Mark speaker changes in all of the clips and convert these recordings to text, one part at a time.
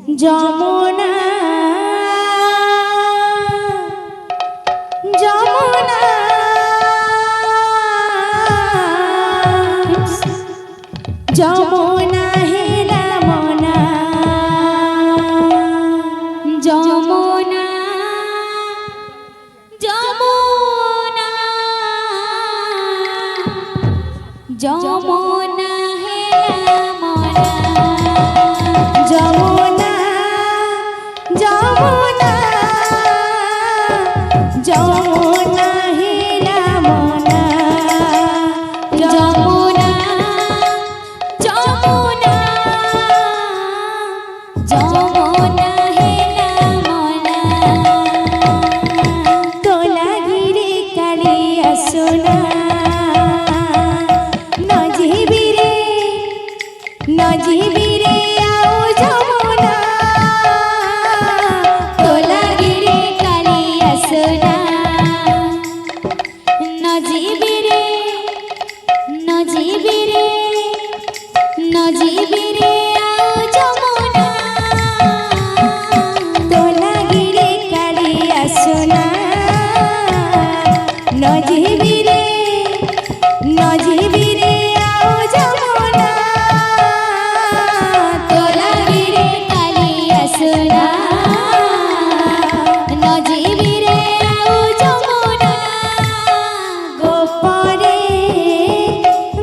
Speaker 1: যমুনা যমুনা যমুনা হেলা মনা যমুনা যমুনা যমুনা হেলা মনা যমুনা যমুনা যমুনা হেলা মনা যমুনা যমুনা যমুনা হেলা মনা তোলা গিরে কালিয়া সোনা নজিবিরে নজিবিরে আও যমুনা তোলা গিরে কালিয়া সোনা নজিবিরে নজিবিরে নজিবিরে আও যমুনা তোলা গিরে কালিয়া সোনা নজিবিরে নজিবিরে আও যমুনা তোলা গিরে কালিয়া সোনা নজিবিরে আও যমুনা গোপরে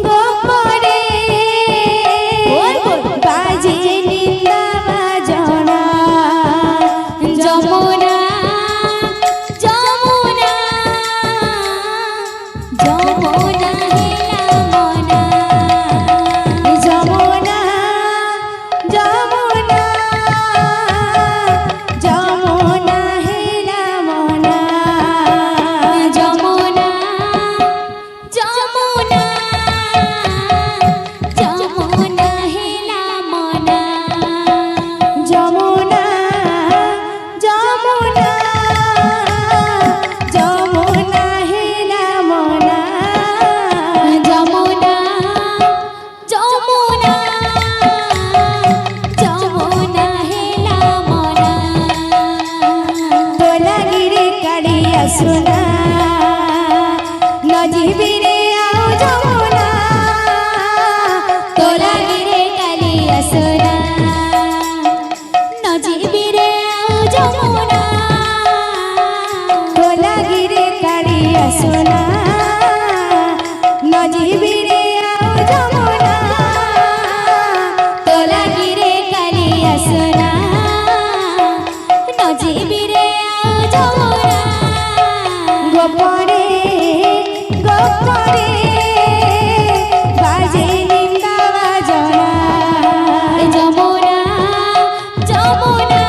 Speaker 1: গোপরে বাজে নিন্দা বাজনা যমুনা যমুনা যমুনা হেলা মনা যমুনা যমুনা যমুনা হেলা মনা যমুনা যমুনা যমুনা হেলা মনা যমুনা যমুনা যমুনা হেলা মনা যমুনা যমুনা যমুনা হেলা মনা তোলা গিরে কালিয়া সোনা নজিবিরে আও যমুনা তোলা গিরে কালিয়া সোনা নজিবিরে আও যমুনা তোলা গিরে কালিয়া সোনা নজিবিরে আও যমুনা তোলা গিরে কালিয়া সোনা নজিবিরে আও যমুনা গোপরে গোপরে বাজে নিন্দা বাজনা যমুনা যমুনা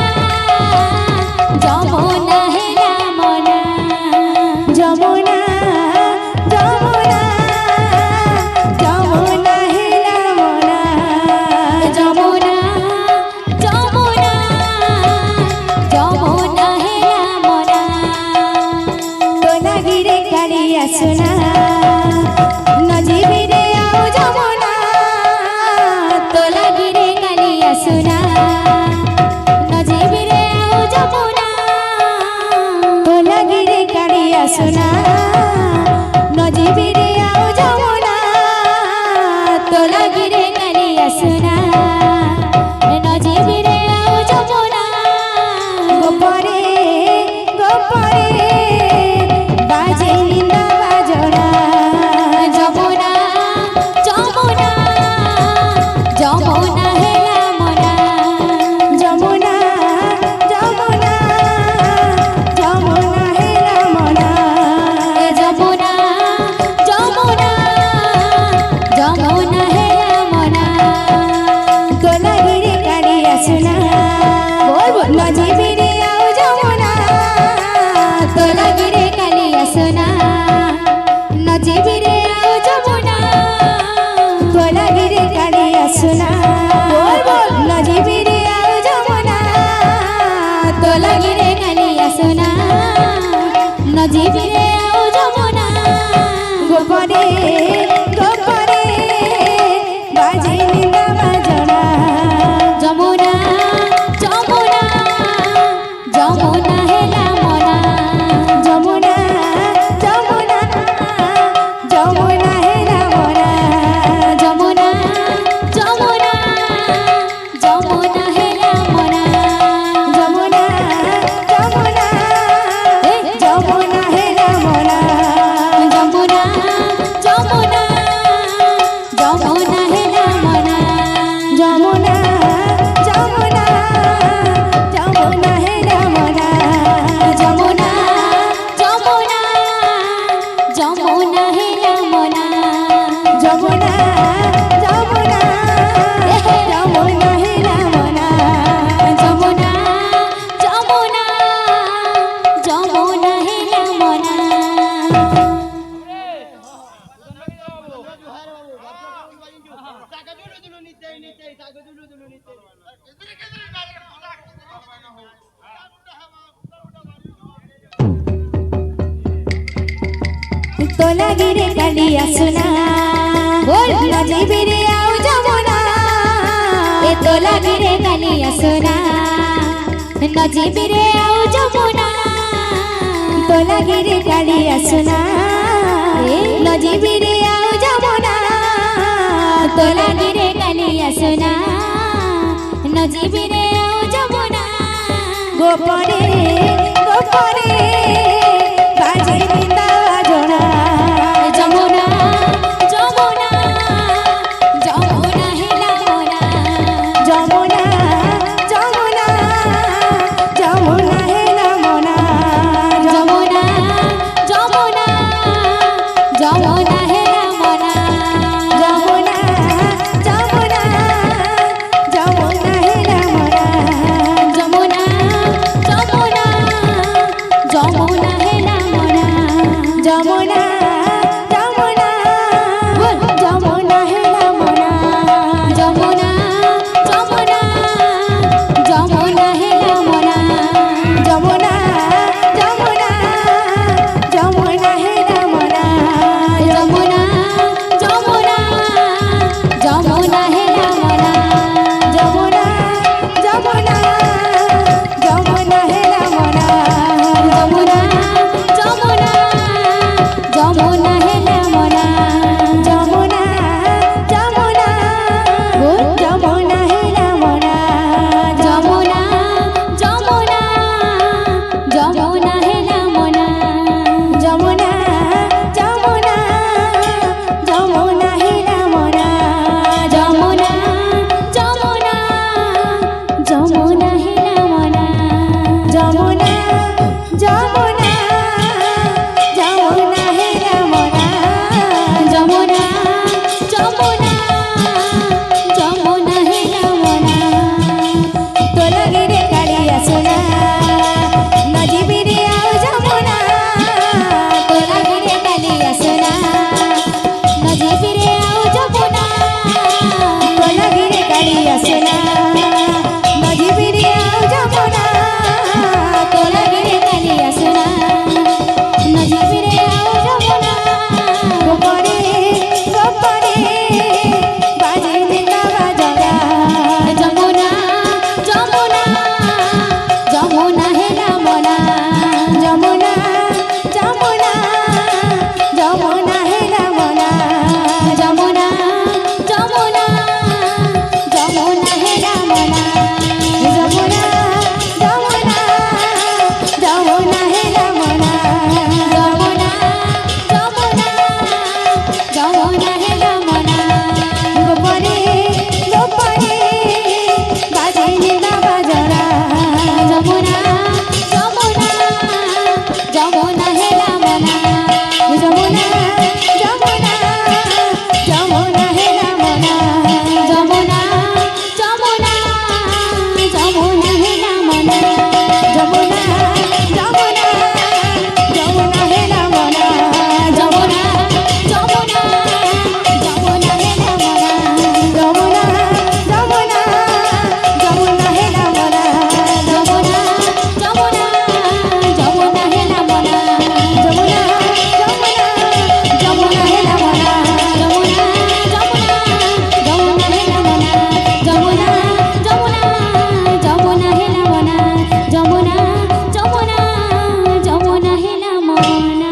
Speaker 1: যমুনা হেলা মনা যমুনা যমুনা যমুনা হেলা মনা যমুনা যমুনা যমুনা হেলা মনা তোলা গিরে কালিয়া সোনা নজিবিরে আও যমুনা তোলা গিরে কালিয়া সোনা নজিবিরে আও যমুনা তোলা গিরে কালিয়া সোনা নজিবিরে আও যমুনা তোলা গিরে কালিয়া সোনা নজিবিরে আও যমুনা গোপরে গোপরে বাজে নিন্দা বাজনা যমুনা যমুনা যমুনা হেলা মনা যমুনা যমুনা যমুনা হেলা মনা যমুনা যমুনা যমুনা হেলা মনা তোলা গিরে কালিয়া সোনা নজিবিরে আও যমুনা তোলা গিরে কালিয়া সোনা নজিবিরে আও যমুনা তোলা গিরে কালিয়া সোনা নজিবিরে আও যমুনা তোলা গিরে কালিয়া সোনা নজিবিরে আও যমুনা গোপরে গোপরে বাজে নিন্দা বাজনা যমুনা যমুনা तो लगी रे कलिया सुना बोल नजीबी रे आओ जमुना ए तो लगी रे कलिया सुना नजीबी रे आओ जमुना तो लगी रे कलिया सुना नजीबी रे आओ जमुना तो लगी रे कलिया सुना नजीबी रे आओ जमुना गोपने गोपने बाजे निंदा जोड़ा जमुना जमुना जमुना हिला मोना जमुना जमुना जमुना हिला मोना जमुना जमुना जमुना हिला मोना जमुना जमुना जमुना हिला मोना जमुना जमुना जमुना हिला मोना जमुना जमुना बोल जमुना हिला मोना जमुना जमुना जमुना हिला मोना जमुना जमुना जमुना हिला मोना जमुना जमुना जमुना हिला मोना जमुना जमुना जमुना हिला मोना जमुना जमुना जमुना हिला मोना जमुना जमुना बोल जमुना हिला मोना जमुना जमुना जमुना हिला मोना जमुना जमुना जमुना हिला मोना जमुना जमुना जमुना हिला मोना जमुना जमुना जमुना हिला मोना जमुना जमुना जमुना हिला मोना तो लगी रे कालिया सुना नजीबी रे आओ जमुना तो लगी रे कालिया सुना नजीबी रे आओ जमुना तो लगी रे कालिया सुना नजीबी रे आओ जमुना तो लगी रे कालिया सुना नजीबी रे आओ जमुना गोपरे गोपरे बाजे निंदा बाजरा जमुना जमुना जमुना हिला मोना जमुना जमुना जमुना हिला मोना जमुना जमुना जमुना हिला मोना जमुना जमुना जमुना हिला मोना जमुना जमुना जमुना हिला मोना गोपरे गोपरे बाजे निंदा बाजरा जमुना जमुना जमुना हिला मोना जमुना जमुना जमुना हिला मोना जमुना जमुना जमुना हिला मोना जमुना जमुना जमुना हिला मोना जमुना जमुना जमुना हिला मोना जमुना जमुना जमुना हिला मोना जमुना जमुना जमुना हिला मोना जमुना जमुना जमुना हिला मोना जमुना जमुना जमुना हिला मोना जमुना जमुना जमुना हिला मोना जमुना जमुना जमुना हिला मोना